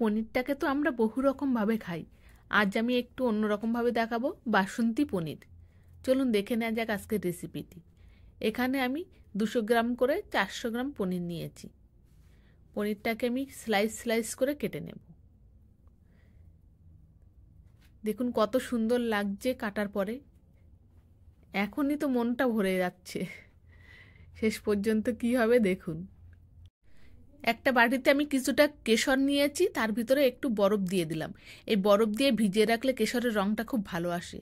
পনিরটাকে তো আমরা বহু রকমভাবে খাই, আজ আমি একটু অন্যরকমভাবে দেখাবো বাসন্তী পনির। চলুন দেখে নেওয়া যাক আজকের রেসিপিটি। এখানে আমি 200 গ্রাম করে 400 গ্রাম পনির নিয়েছি। পনিরটাকে আমি স্লাইস স্লাইস করে কেটে নেব। দেখুন কত সুন্দর লাগছে কাটার পরে, এখনই তো মনটা ভরে যাচ্ছে। শেষ পর্যন্ত কি হবে দেখুন। একটা বাটিতে আমি কিছুটা কেশর নিয়েছি, তার ভিতরে একটু বরফ দিয়ে দিলাম। এই বরফ দিয়ে ভিজিয়ে রাখলে কেশরের রঙটা খুব ভালো আসে।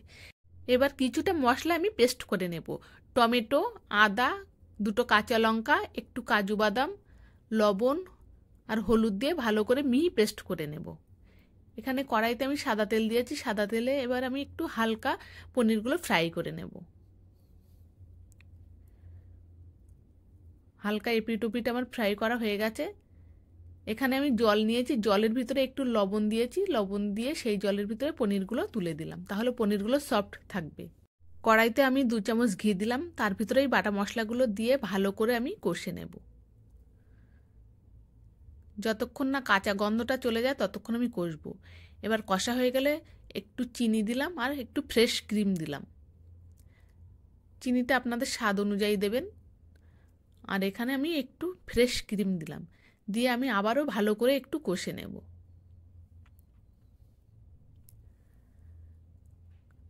এবার কিছুটা মশলা আমি পেস্ট করে নেব। টমেটো, আদা, 2টো কাঁচা লঙ্কা, একটু কাজু বাদাম, লবণ আর হলুদ দিয়ে ভালো করে মিহি পেস্ট করে নেব। এখানে কড়াইতে আমি সাদা তেল দিয়েছি। সাদা তেলে এবার আমি একটু হালকা পনিরগুলো ফ্রাই করে নেব। হালকা এপিট ওপিট আমার ফ্রাই করা হয়ে গেছে। এখানে আমি জল নিয়েছি, জলের ভিতরে একটু লবণ দিয়েছি। লবণ দিয়ে সেই জলের ভিতরে পনিরগুলো তুলে দিলাম, তাহলে পনিরগুলো সফট থাকবে। কড়াইতে আমি 2 চামচ ঘি দিলাম, তার ভিতরে এই বাটা মশলাগুলো দিয়ে ভালো করে আমি কষে নেব। যতক্ষণ না কাঁচা গন্ধটা চলে যায় ততক্ষণ আমি কষবো। এবার কষা হয়ে গেলে একটু চিনি দিলাম আর একটু ফ্রেশ ক্রিম দিলাম। চিনিটা আপনাদের স্বাদ অনুযায়ী দেবেন। আর এখানে আমি একটু ফ্রেশ ক্রিম দিলাম, দিয়ে আমি আবারও ভালো করে একটু কষে নেব।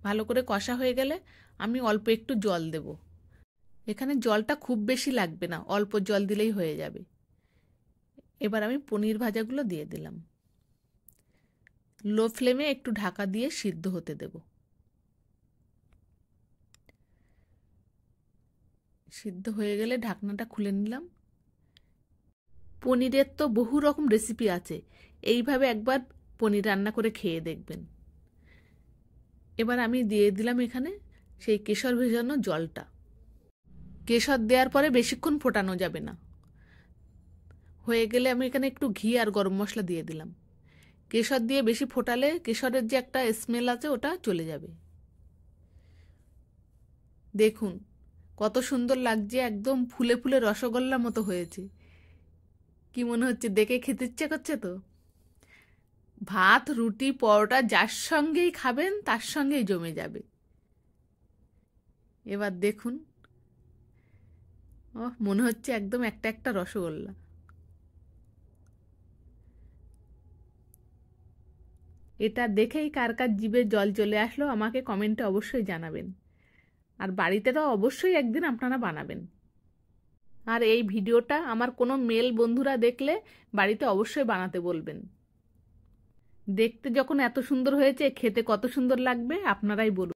ভালো করে কষা হয়ে গেলে আমি অল্প একটু জল দেব। এখানে জলটা খুব বেশি লাগবে না, অল্প জল দিলেই হয়ে যাবে। এবার আমি পনির ভাজাগুলো দিয়ে দিলাম। লো ফ্লেমে একটু ঢাকা দিয়ে সিদ্ধ হতে দেব। সিদ্ধ হয়ে গেলে ঢাকনাটা খুলে নিলাম। পনিরের তো বহু রকম রেসিপি আছে, এইভাবে একবার পনির রান্না করে খেয়ে দেখবেন। এবার আমি দিয়ে দিলাম এখানে সেই কেশর ভেজানো জলটা। কেশর দেওয়ার পরে বেশিক্ষণ ফোটানো যাবে না। হয়ে গেলে আমি এখানে একটু ঘি আর গরম মশলা দিয়ে দিলাম। কেশর দিয়ে বেশি ফোটালে কেশরের যে একটা স্মেল আছে ওটা চলে যাবে। দেখুন কত সুন্দর লাগছে, একদম ফুলে ফুলে রসগোল্লার মতো হয়েছে। কি মনে হচ্ছে? দেখে খেতে ইচ্ছে করছে তো। ভাত, রুটি, পরোটা যার সঙ্গেই খাবেন তার সঙ্গেই জমে যাবে। এবার দেখুন, মনে হচ্ছে একদম একটা একটা রসগোল্লা। এটা দেখেই কার কার জিভে জল চলে আসলো আমাকে কমেন্টে অবশ্যই জানাবেন। আর বাড়িতে তো অবশ্যই একদিন আপনারা বানাবেন। আর এই ভিডিওটা আমার কোনো মেল বন্ধুরা দেখলে বাড়িতে অবশ্যই বানাতে বলবেন। দেখতে যখন এত সুন্দর হয়েছে, খেতে কত সুন্দর লাগবে আপনারাই বলুন।